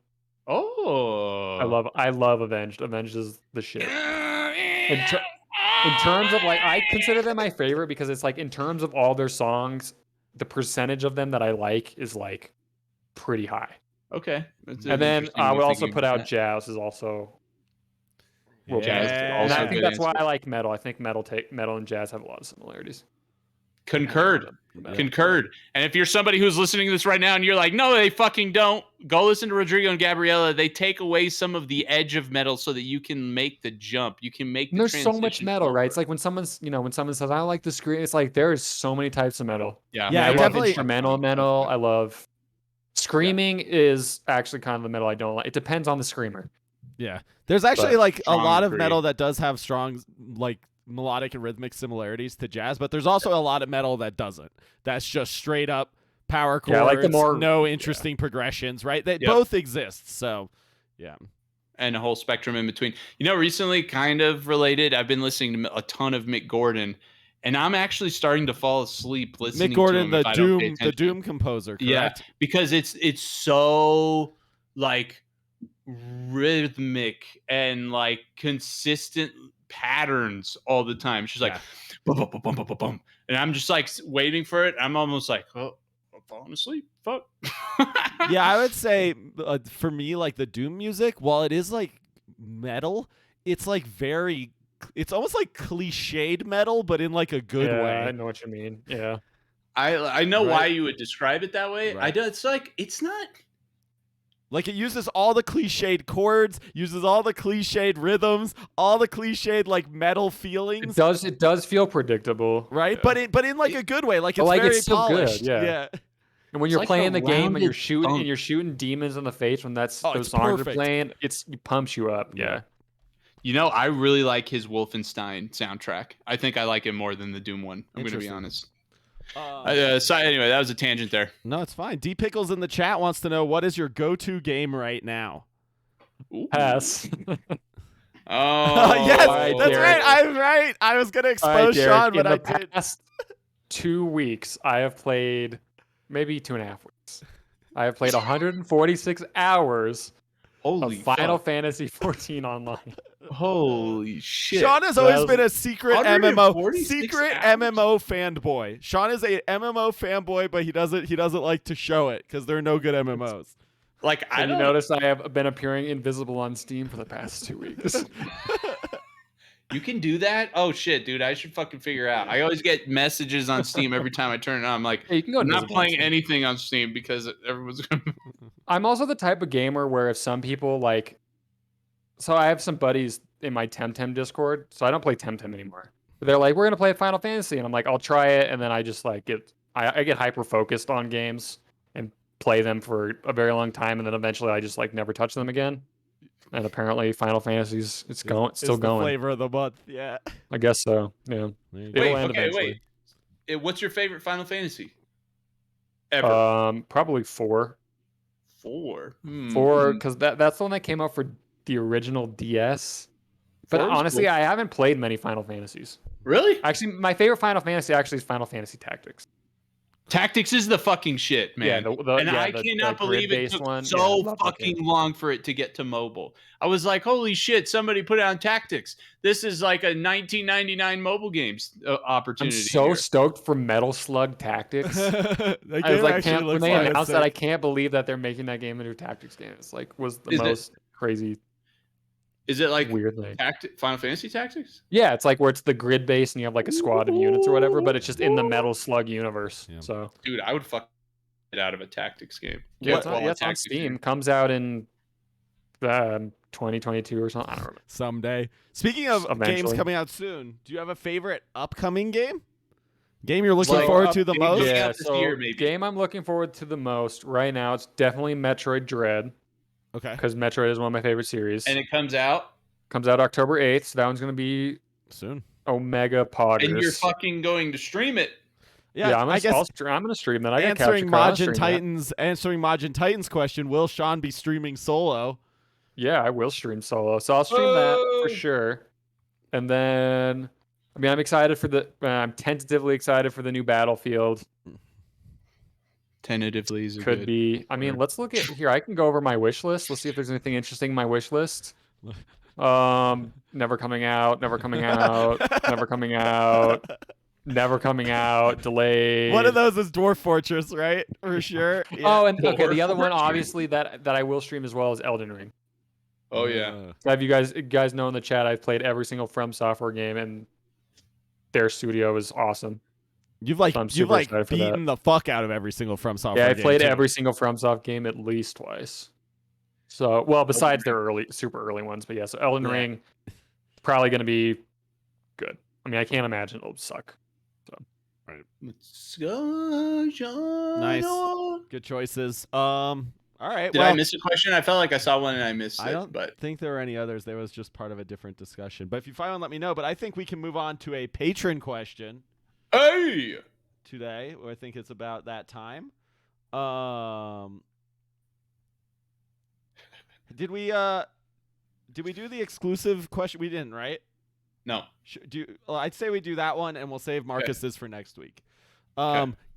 Oh, I love Avenged. Avenged is the shit. In terms of like, I consider them my favorite because it's like in terms of all their songs, the percentage of them that I like is like pretty high. Okay. And then I would also put out jazz is also. Jazz. And I think that's why I like metal. I think metal and jazz have a lot of similarities. Concurred. And if you're somebody who's listening to this right now and you're like, no, they fucking don't, go listen to Rodrigo and Gabriella. They take away some of the edge of metal so that you can make the jump. You can make the transition. There's so much metal, forward. right? It's like when someone says, I like the scream. It's like there's so many types of metal. Yeah. I love instrumental metal. I love screaming is actually kind of the metal I don't like. It depends on the screamer. Yeah. There's actually like a lot of metal that does have strong like melodic and rhythmic similarities to jazz, but there's also a lot of metal that doesn't. That's just straight up power chords, like no interesting progressions, right? They both exist. So, yeah. And a whole spectrum in between. You know, recently, kind of related, I've been listening to a ton of Mick Gordon, and I'm actually starting to fall asleep listening Mick Gordon, to him the Doom composer, correct? Yeah, because it's so like rhythmic and like consistent patterns all the time. She's like, bum, bum, bum, bum, bum, bum, bum. And I'm just like waiting for it. I'm almost like, oh, I'm falling asleep. Fuck. Yeah, I would say for me, like the Doom music, while it is like metal, it's like it's almost like cliched metal, but in like a good way. I know what you mean. Yeah. I know why you would describe it that way. Right. It's like, it's not. Like it uses all the cliched chords, uses all the cliched rhythms, all the cliched like metal feelings. It does feel predictable, right? Yeah. But in like a good way. Like it's very still polished. Good. Yeah. And when you're playing the game and you're shooting demons in the face when those songs are playing, it pumps you up. Yeah. You know, I really like his Wolfenstein soundtrack. I think I like it more than the Doom one. I'm going to be honest. So anyway, that was a tangent there. No, it's fine. D Pickles in the chat wants to know what is your go-to game right now. Pass. Oh, yes, right, that's Derek. right. I'm right. I was gonna expose Derek, Sean, but in I the did. past 2 weeks, I have played maybe 2.5 weeks. I have played 146 hours holy of Final fuck. Fantasy 14 online. Holy shit. Sean has So always that been a was secret 146 MMO fanboy. Sean is a MMO fanboy, but he doesn't like to show it because there are no good MMOs. Like, I And don't you notice I have been appearing invisible on Steam for the past 2 weeks. You can do that? Oh shit, dude! I should fucking figure out. I always get messages on Steam every time I turn it on. I'm like, Yeah, you can go I'm not invisible on playing Steam. anything on Steam because everyone's gonna. I'm also the type of gamer where if some people like, so I have some buddies in my Temtem Discord, so I don't play Temtem anymore. But they're like, we're gonna play Final Fantasy, and I'm like, I'll try it, and then I just like I get hyper focused on games and play them for a very long time, and then eventually I just like never touch them again. And apparently Final Fantasy's still It's going. the flavor of the month. Yeah. I guess so. Yeah. It'll end eventually. What's your favorite Final Fantasy? Ever? Probably 4. 4. 4, because that's the one that came out for the original DS. But honestly, cool. I haven't played many Final Fantasies. Really? Actually, my favorite Final Fantasy is Final Fantasy Tactics. Tactics is the fucking shit, man. Yeah, I cannot believe it took one. so fucking long for it to get to mobile. I was like, holy shit, somebody put it on Tactics. This is like a 1999 mobile games opportunity. I'm so stoked for Metal Slug Tactics. I was like, when they announced that, I can't believe that they're making that game into a Tactics game. It's like, was the most crazy. Is it like weird thing? Final Fantasy Tactics? Yeah, it's like where it's the grid base and you have like a squad of units or whatever, but it's just in the Metal Slug universe. Yeah. So, dude, I would fuck it out of a Tactics game. Yeah, it's on Steam. Game. Comes out in 2022 or something. I don't remember. Someday. Speaking of games coming out soon, do you have a favorite upcoming game? Game you're looking forward to the most? Yeah, so game I'm looking forward to the most right now, it's definitely Metroid Dread. Okay. Because Metroid is one of my favorite series. And it comes out? Comes out October 8th, so that one's going to be soon. Omega Poggers. And you're fucking going to stream it. Yeah, I'm going to stream that. Answering Majin Titan's question, will Sean be streaming solo? Yeah, I will stream solo. So I'll stream that for sure. And then, I mean, I'm tentatively excited for the new Battlefield. Tentatively is could be. I mean, let's look at here. I can go over my wish list. Let's see if there's anything interesting in my wish list. Never coming out. Never coming out. Never coming out. Never coming out. Delayed. One of those is Dwarf Fortress, right? For sure. Yeah. Oh, and okay, the other one, obviously, that I will stream as well is Elden Ring. Oh yeah. Have you guys know in the chat? I've played every single From Software game, and their studio is awesome. You've beaten the fuck out of every single From Software game. Yeah, I played every single FromSoft game at least twice. So, well, besides their super early ones, but yeah, so Elden Ring probably going to be good. I mean, I can't imagine it'll suck. So, right. Let's go, Sean. Nice. Good choices. All right. Did I miss a question? I felt like I saw one and I missed it. I don't think there were any others. There was just part of a different discussion. But if you find one, let me know. But I think we can move on to a patron question. Hey! Today, I think it's about that time. Did we do the exclusive question? We didn't, right? No. I'd say we do that one, and we'll save Marcus's for next week.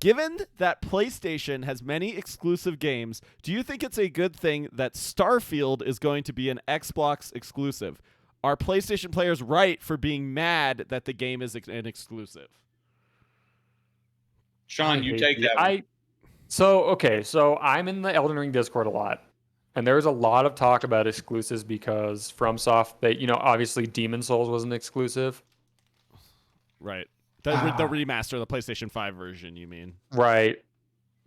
Given that PlayStation has many exclusive games, do you think it's a good thing that Starfield is going to be an Xbox exclusive? Are PlayStation players right for being mad that the game is an exclusive? Sean, you take that one. So I'm in the Elden Ring Discord a lot, and there's a lot of talk about exclusives because FromSoft, obviously Demon Souls was an exclusive. Right. The remaster, the PlayStation 5 version, you mean? Right.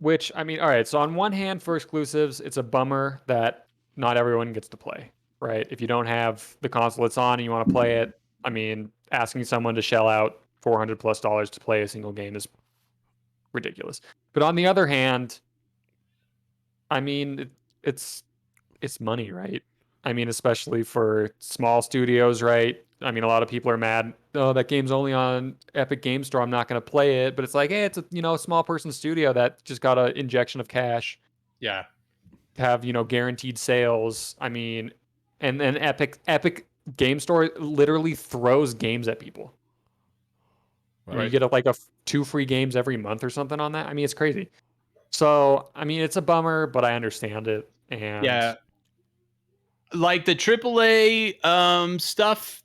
Which, I mean, all right, so on one hand, for exclusives, it's a bummer that not everyone gets to play, right? If you don't have the console it's on and you want to play it, I mean, asking someone to shell out $400+ to play a single game is ridiculous. But on the other hand, I mean, it's money, right? I mean, especially for small studios, right? I mean, a lot of people are mad. Oh, that game's only on Epic Game Store. I'm not going to play it. But it's like, hey, it's a small person studio that just got an injection of cash. Yeah. To have guaranteed sales. I mean, and then Epic game store literally throws games at people. Right. You get like 2 free games every month or something on that. I mean, it's crazy. So, I mean, it's a bummer, but I understand it. And yeah, like the AAA stuff,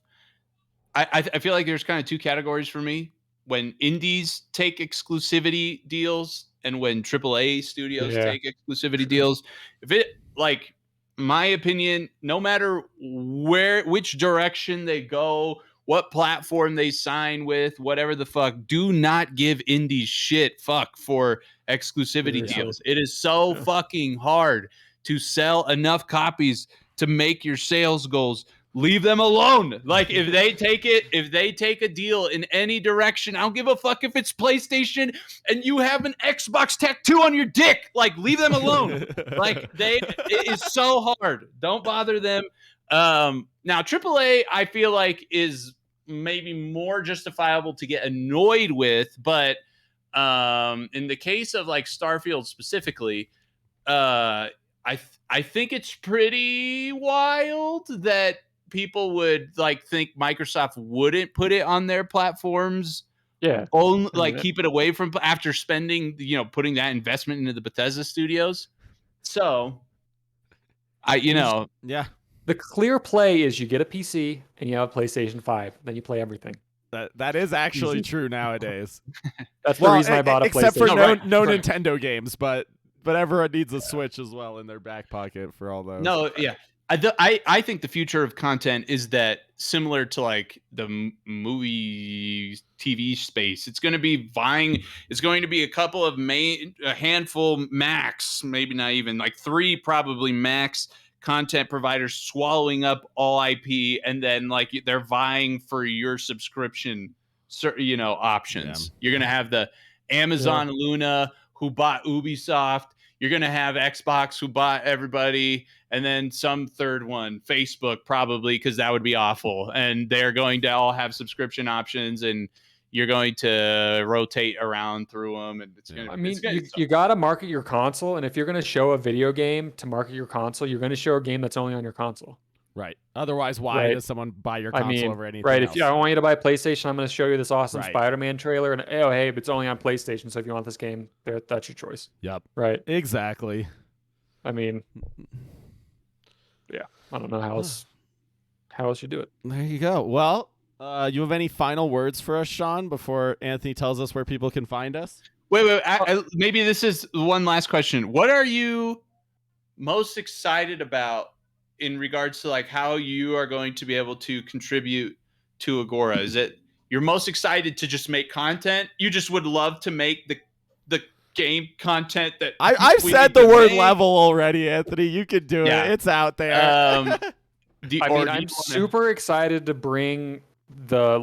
I feel like there's kind of 2 categories for me. When indies take exclusivity deals and when AAA studios take exclusivity deals. If it, like, my opinion, no matter which direction they go, what platform they sign with, whatever the fuck, do not give indies shit for exclusivity deals. It is so fucking hard to sell enough copies to make your sales goals. Leave them alone. Like, if they take a deal in any direction, I don't give a fuck if it's PlayStation and you have an Xbox tattoo on your dick. Like, leave them alone. Like, it is so hard. Don't bother them. Now, AAA, I feel like, is maybe more justifiable to get annoyed with, but in the case of like Starfield specifically, I think it's pretty wild that people would like think Microsoft wouldn't put it on their platforms. Yeah. Keep it away from after spending, putting that investment into the Bethesda studios. So yeah. The clear play is you get a PC and you have a PlayStation 5, then you play everything. That is actually true nowadays. That's the reason I bought a PlayStation. Except for no Nintendo games, but everyone needs a Switch as well in their back pocket for all those. No, yeah. I think the future of content is that similar to like the movie TV space. It's going to be it's going to be a couple of a handful max, maybe not even, like 3 probably max content providers swallowing up all IP, and then like they're vying for your subscription, options. Yeah. You're going to have the Amazon Luna who bought Ubisoft. You're going to have Xbox who bought everybody, and then some third one, Facebook probably, because that would be awful. And they're going to all have subscription options, and you're going to rotate around through them. And it's going to you got to market your console. And if you're going to show a video game to market your console, you're going to show a game that's only on your console. Right. Otherwise, why does someone buy your console over anything else? If I want you to buy a PlayStation, I'm going to show you this awesome Spider-Man trailer, and hey, but it's only on PlayStation, so if you want this game, that's your choice. Yep. Right. Exactly. I mean, yeah. I don't know how else you do it. There you go. Well, you have any final words for us, Sean, before Anthony tells us where people can find us? Wait. Maybe this is one last question. What are you most excited about in regards to like how you are going to be able to contribute to Agora? Is it you're most excited to just make content? You just would love to make the game content that I've said the word level already, Anthony. You can do it. It's out there. I'm super excited to bring the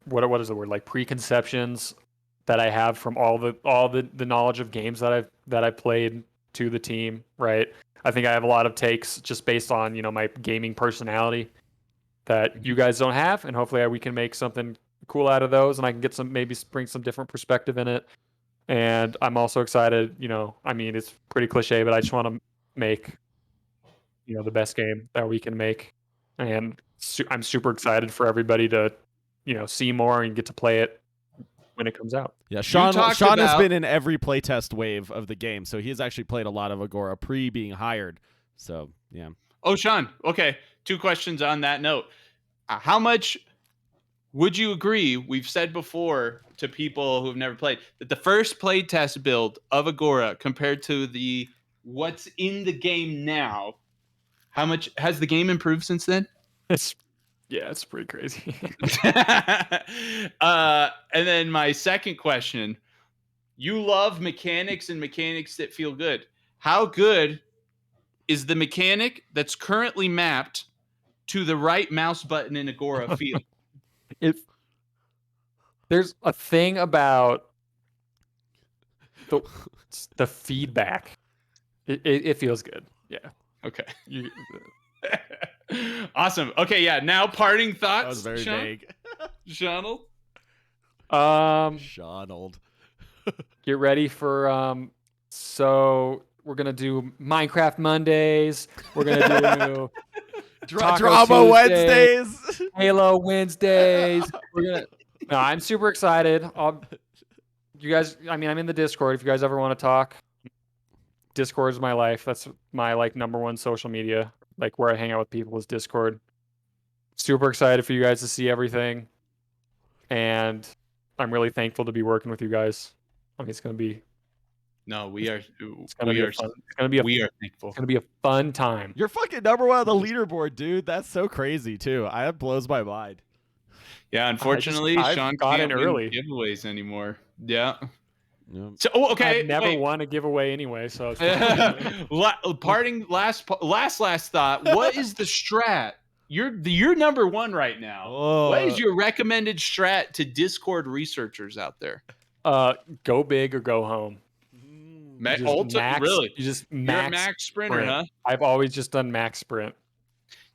what is the word, like preconceptions that I have from all the knowledge of games that I've played to the team, right? I think I have a lot of takes just based on, my gaming personality that you guys don't have, and hopefully we can make something cool out of those, and I can get maybe bring some different perspective in it. And I'm also excited, it's pretty cliche, but I just want to make, the best game that we can make. And I'm super excited for everybody to, see more and get to play it when it comes out. Yeah, Sean has been in every playtest wave of the game, so he has actually played a lot of Agora pre being hired. So, yeah. Oh, Sean. Okay, 2 questions on that note. How much would you agree, we've said before to people who've never played, that the first playtest build of Agora compared to what's in the game now, how much has the game improved since then? It's pretty crazy. And then my second question, you love mechanics and mechanics that feel good. How good is the mechanic that's currently mapped to the right mouse button in Agora feel? There's a thing about the feedback. It feels good. Yeah. Okay. Awesome. Okay, yeah. Now parting thoughts. That was very vague. Shonald? Shonald. Get ready for so we're gonna do Minecraft Mondays. We're gonna do Drama Wednesdays. Halo Wednesdays. No, I'm super excited. You guys, I mean, I'm in the Discord. If you guys ever want to talk, Discord is my life. That's my number one social media, where I hang out with people is Discord. Super excited for you guys to see everything, and I'm really thankful to be working with you guys. I mean, it's gonna be. No, we are. It's gonna be fun. It's gonna be. We are thankful. It's gonna be a fun time. You're fucking number one on the leaderboard, dude. That's so crazy too. That blows my mind. Yeah, unfortunately, Sean got in can't early giveaways anymore. Yeah. Yep. So okay, I've never won a giveaway anyway. So parting last thought. What is the strat? You're number one right now. What is your recommended strat to Discord researchers out there? Go big or go home. Really? You just You're a max sprinter, huh? I've always just done max sprint.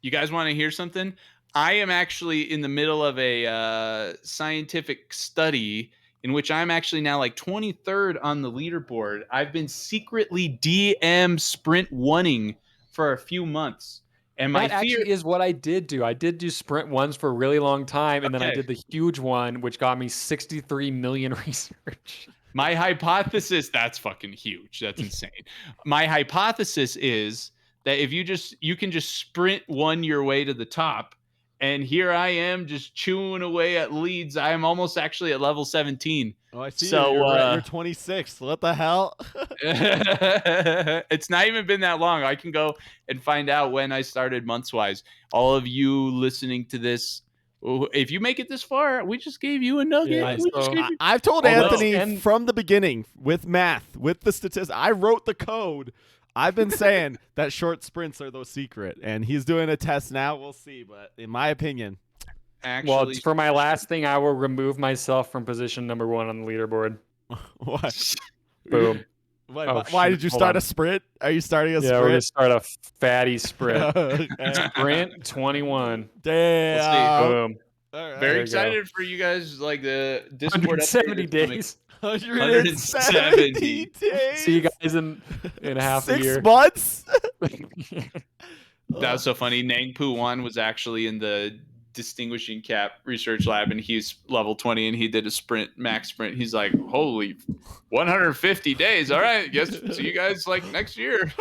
You guys want to hear something? I am actually in the middle of a scientific study in which I'm actually now 23rd on the leaderboard. I've been secretly DM sprint oneing for a few months. And my that fear actually is what I did do. I did do sprint ones for a really long time, and then I did the huge one, which got me 63 million research. My hypothesis, that's fucking huge. That's insane. My hypothesis is that if you can just sprint one your way to the top, and here I am just chewing away at leads. I am almost actually at level 17. Oh, I see. So you're 26. What the hell? It's not even been that long. I can go and find out when I started months-wise. All of you listening to this, if you make it this far, we just gave you a nugget. Yeah, I've told Anthony from the beginning with math, with the statistics. I wrote the code. I've been saying that short sprints are the secret, and he's doing a test now. We'll see, but in my opinion, actually, for my last thing, I will remove myself from position number 1 on the leaderboard. What? Boom. Why did you start a sprint? Are you starting a sprint? Yeah, we're gonna start a fatty sprint. Sprint 21. Damn. Boom. Right, very excited for you guys. The Discord 170 days. 170 days. See you guys in half a year. 6 months. That was so funny. Nang Poo Wan was actually in the distinguishing cap research lab, and he's level 20, and he did a max sprint. He's like, holy 150 days. All right, guess see you guys next year.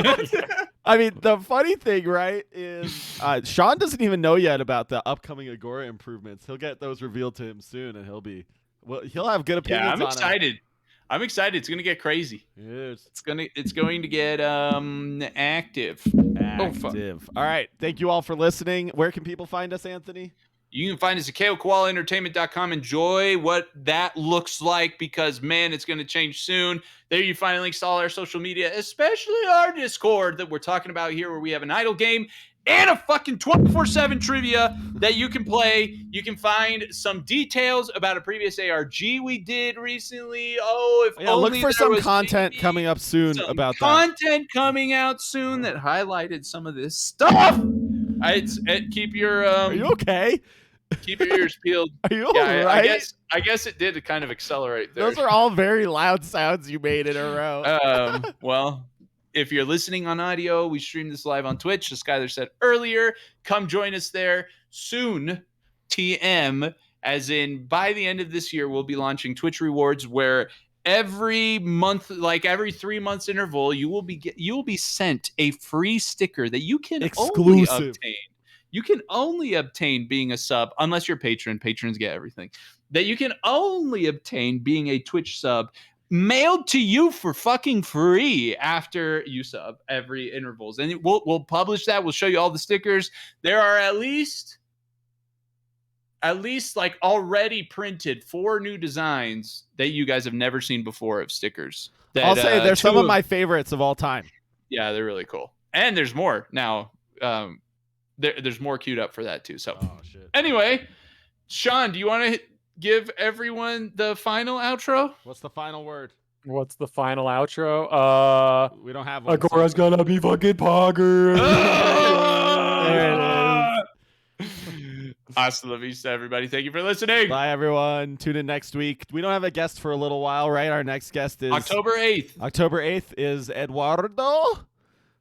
I mean, the funny thing, right, is Sean doesn't even know yet about the upcoming Agora improvements. He'll get those revealed to him soon, and he'll have good opinions. Yeah, I'm on excited. I'm excited. It's gonna get crazy. Yes. It's going to get active. Active. All right. Thank you all for listening. Where can people find us, Anthony? You can find us at koalaentertainment.com. Enjoy what that looks like, because, man, it's going to change soon. There you find links to all our social media, especially our Discord that we're talking about here, where we have an idle game and a fucking 24/7 trivia that you can play. You can find some details about a previous ARG we did recently. Look for some content coming up soon about that. Content coming out soon that highlighted some of this stuff. Keep your Are you okay? Keep your ears peeled. Are you all right? I guess it did kind of accelerate there. Those are all very loud sounds you made in a row. Well, if you're listening on audio, we stream this live on Twitch, as Skylar said earlier. Come join us there soon. TM, as in by the end of this year, we'll be launching Twitch rewards, where every month, every 3 months interval, you will be sent a free sticker that you can only obtain. You can only obtain being a sub, unless you're a patron. Patrons get everything. That you can only obtain being a Twitch sub, mailed to you for fucking free after you sub every intervals. And we'll publish that. We'll show you all the stickers. There are at least already printed 4 new designs that you guys have never seen before of stickers. I'll say they're some of my favorites of all time. Yeah, they're really cool. And there's more now. There's more queued up for that too. So anyway, Sean, do you want to give everyone the final outro? What's the final word? What's the final outro? We don't have one. Agora's gonna be fucking pogger. There it is. Hasta la vista, everybody. Thank you for listening. Bye, everyone. Tune in next week. We don't have a guest for a little while, right? Our next guest is October 8th. October 8th is Eduardo.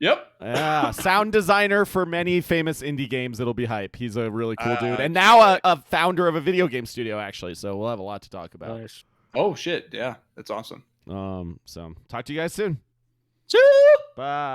Yep. Yeah, sound designer for many famous indie games. It'll be hype. He's a really cool dude, and now a founder of a video game studio, actually. So we'll have a lot to talk about. Nice. Oh shit! Yeah, that's awesome. So talk to you guys soon. See. Bye.